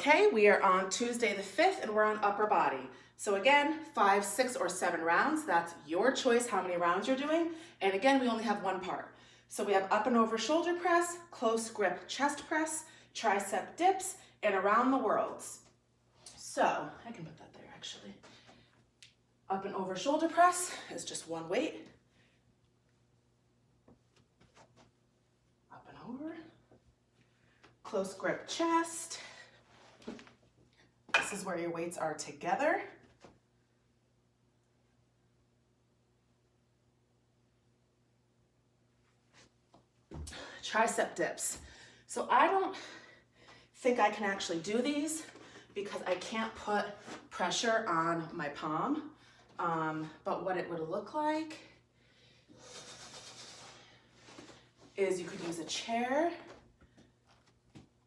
Okay, we are on Tuesday the 5th and we're on upper body. So again, 5, 6, or 7 rounds. That's your choice how many rounds you're doing. And again, we only have one part. So we have up and over shoulder press, close grip chest press, tricep dips, and around the worlds. So I can put that there actually. Up and over shoulder press is just one weight. Up and over. Close grip chest. This is where your weights are together. Tricep dips. So I don't think I can actually do these because I can't put pressure on my palm. But what it would look like is you could use a chair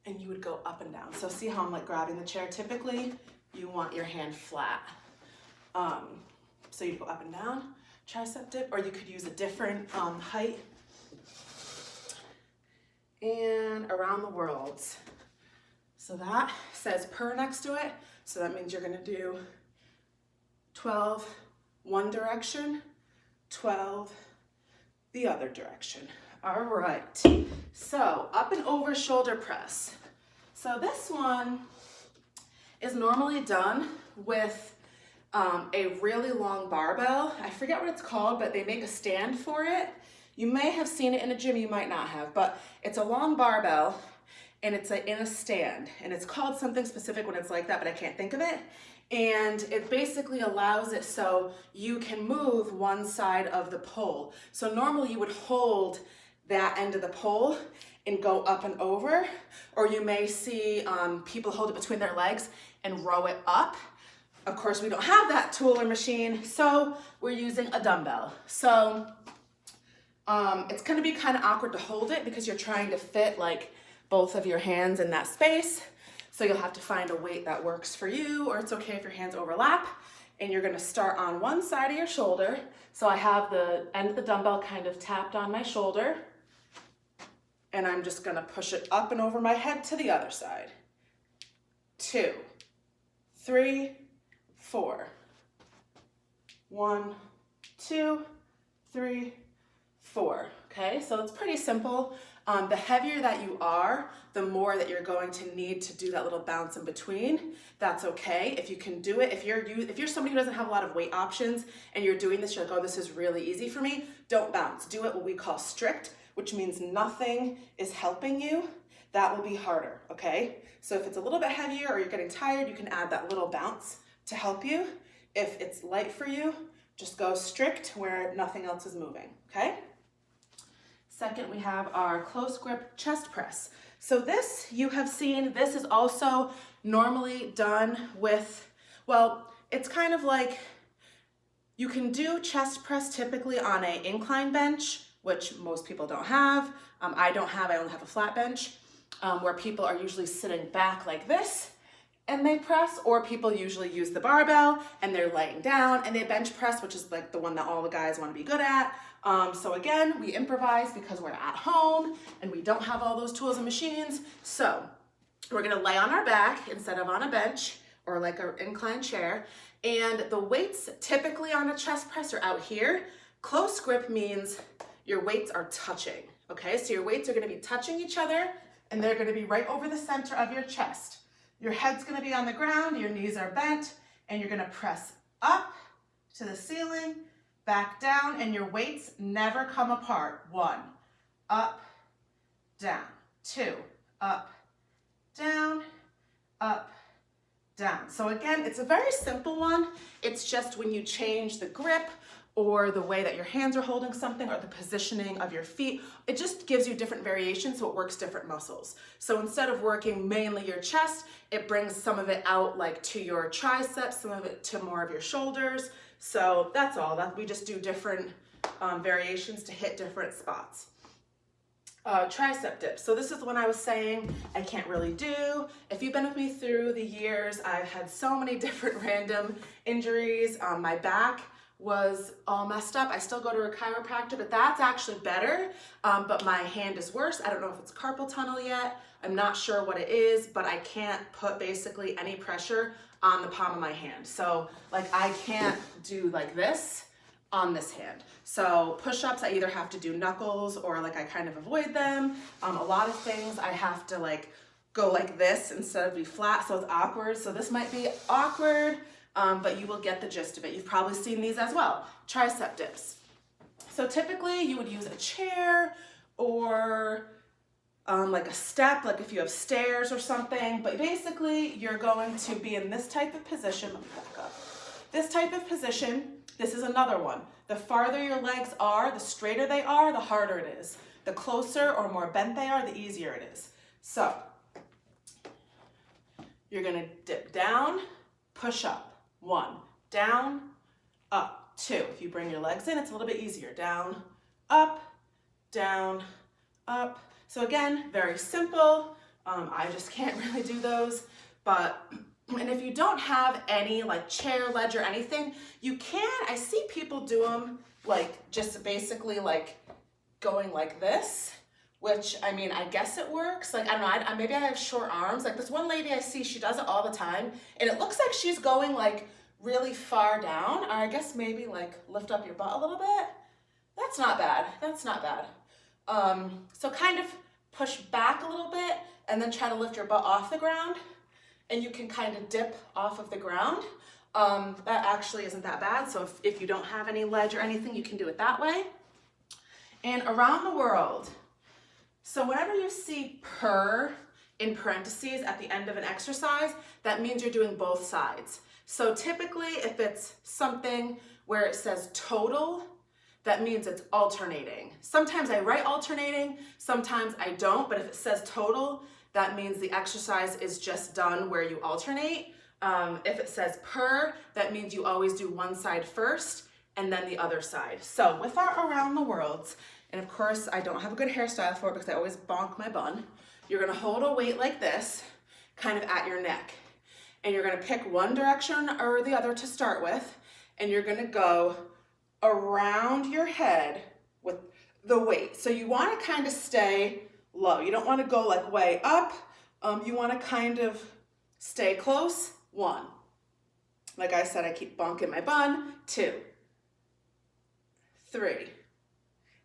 and you would go up and down. So see how I'm like grabbing the chair? Typically, you want your hand flat. So you go up and down, tricep dip, or you could use a different height. And around the worlds. So that says per next to it. So that means you're gonna do 12 one direction, 12 the other direction. All right, so up and over shoulder press. So this one is normally done with a really long barbell. I forget what it's called, but they make a stand for it. You may have seen it in a gym, you might not have, but it's a long barbell and it's in a stand, and it's called something specific when it's like that, but I can't think of it. And it basically allows it so you can move one side of the pole. So normally you would hold that end of the pole and go up and over, or you may see people hold it between their legs and row it up. Of course, we don't have that tool or machine, so we're using a dumbbell. So it's gonna be kind of awkward to hold it because you're trying to fit like both of your hands in that space. So you'll have to find a weight that works for you, or it's okay if your hands overlap. And you're gonna start on one side of your shoulder. So I have the end of the dumbbell kind of tapped on my shoulder, and I'm just gonna push it up and over my head to the other side. 2, 3, 4. 1, 2, 3, 4. Okay, so it's pretty simple. The heavier that you are, the more that you're going to need to do that little bounce in between. That's okay if you can do it. If you're somebody who doesn't have a lot of weight options and you're doing this, you're like, oh, this is really easy for me. Don't bounce. Do it what we call strict, which means nothing is helping you. That will be harder, okay? So if it's a little bit heavier or you're getting tired, you can add that little bounce to help you. If it's light for you, just go strict where nothing else is moving, okay? Second, we have our close grip chest press. So this you have seen, this is also normally done with, well, it's kind of like, you can do chest press typically on an incline bench, which most people don't have. I don't have, I only have a flat bench, where people are usually sitting back like this and they press, or people usually use the barbell and they're laying down and they bench press, which is like the one that all the guys want to be good at. So again, we improvise because we're at home and we don't have all those tools and machines. So we're gonna lay on our back instead of on a bench or like an inclined chair. And the weights typically on a chest press are out here. Close grip means your weights are touching, okay? So your weights are gonna be touching each other and they're gonna be right over the center of your chest. Your head's gonna be on the ground, your knees are bent, and you're gonna press up to the ceiling, back down, and your weights never come apart. 1, up, down. 2, up, down, up, down. So again, it's a very simple one. It's just when you change the grip or the way that your hands are holding something or the positioning of your feet, it just gives you different variations, so it works different muscles. So instead of working mainly your chest, it brings some of it out like to your triceps, some of it to more of your shoulders. So that's all, that we just do different variations to hit different spots. Tricep dips. So this is the one I was saying I can't really do. If you've been with me through the years, I've had so many different random injuries. My back was all messed up. I still go to a chiropractor, but that's actually better. But my hand is worse. I don't know if it's carpal tunnel yet. I'm not sure what it is, but I can't put basically any pressure on the palm of my hand. So like I can't do like this on this hand. So push-ups, I either have to do knuckles or like I kind of avoid them. A lot of things I have to like go like this instead of be flat, so it's awkward. So this might be awkward, but you will get the gist of it. You've probably seen these as well, tricep dips. So typically you would use a chair or like a step, like if you have stairs or something, but basically you're going to be in this type of position. Let me back up. This type of position, this is another one. The farther your legs are, the straighter they are, the harder it is. The closer or more bent they are, the easier it is. So you're gonna dip down, push up. 1, down, up. 2. If you bring your legs in, it's a little bit easier. Down, up, up. So again, very simple. I just can't really do those, and if you don't have any like chair, ledge, or anything, you can, I see people do them like just basically like going like this, which I mean, I guess it works. Like, I don't know, maybe I have short arms. Like this one lady I see, she does it all the time, and it looks like she's going like really far down. Or I guess maybe like lift up your butt a little bit. That's not bad, that's not bad. So kind of push back a little bit and then try to lift your butt off the ground, and you can kind of dip off of the ground. That actually isn't that bad. So if you don't have any ledge or anything, you can do it that way. And around the world, so whenever you see per in parentheses at the end of an exercise, that means you're doing both sides. So typically if it's something where it says total, that means it's alternating. Sometimes I write alternating, sometimes I don't, but if it says total, that means the exercise is just done where you alternate. If it says per, that means you always do one side first and then the other side. So with our around the worlds, and of course I don't have a good hairstyle for it because I always bonk my bun, you're gonna hold a weight like this, kind of at your neck. And you're gonna pick one direction or the other to start with, and you're gonna go around your head with the weight. So you wanna kind of stay low. You don't wanna go like way up. You wanna kind of stay close. 1. Like I said, I keep bonking my bun. 2, 3.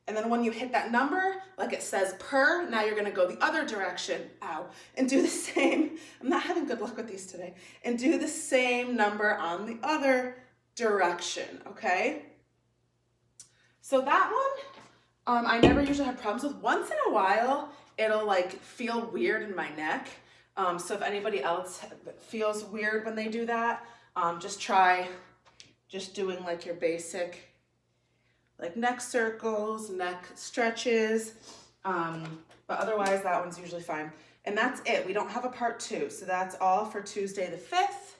And then when you hit that number, like it says per, now you're gonna go the other direction, ow, and do the same. I'm not having good luck with these today. And do the same number on the other direction, okay? So that one, I never usually have problems with. Once in a while, it'll like feel weird in my neck. So if anybody else feels weird when they do that, just try just doing like your basic like neck circles, neck stretches, but otherwise that one's usually fine. And that's it. We don't have a part 2. So that's all for Tuesday the 5th.